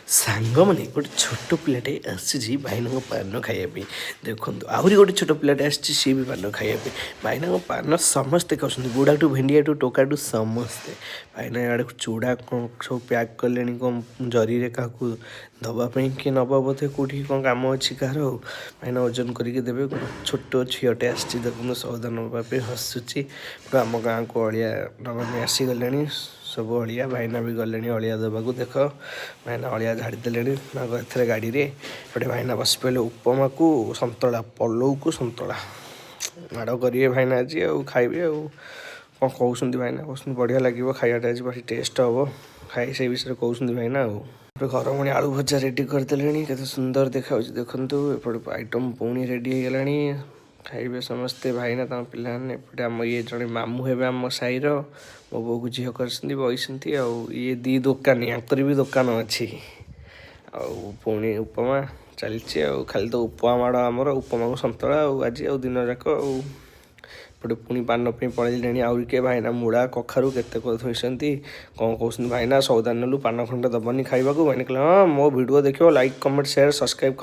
सांग मैंने गोटे छोट पिलाटे आसी भाईना पान खायापी देखो आहरी गोटे छोट पिलाटे आसी भी पान खायापी भाईना पान समस्ते खाऊँ बुढ़ा टू भेंडिया टू टोका टू समस्ते भाईना इे चूड़ा कौन सब पैक कले कौन जरी क्या दवापाई कि नवा बोधे कौटी कौन कम अच्छी कह भाईना ओजन करके देवे छोट झीटे आसी देखो सौदा नापी हसुची आम गाँव को अलिया नवा आसीगले सब अलिया भाईना भी गले अलिया देवाक देख भाईना अलिया झाड़ीदे ए गाड़ी रे गोटे भाईना बस पे उपमा को सतला पलौ को सतला माड़ करेंगे भाईना आज खाइबे कौन कहते भाईना कहते बढ़िया लगे खायाटा आज भाई टेस्ट हम खाई से विषय कहते भाईना घर पुणी आलू भजा रेडी करदे के सुंदर देखा देखु एपटे आइटम पुणी रेडी हो गला खाइबे समस्ते भाईना पिला एपटे आम ये जड़े मामू हे आम साईर मो बो को झील कर बही ये दी दुकान यहाँ भी दुकान अच्छी पुणी उपमा चलती खाली तो उपमा माड़ आमर उपमा को सतला आज दिन जाक एपटे पुणी पान पलैले आउरी के भाईना मूला कखारू केते थोइसंती कौन कहते भाईना सौदा नेलु पान खंडे दबनी खाइबा को भाईना कहले हाँ मो वीडियो देखो लाइक कमेंट शेयर सब्सक्राइब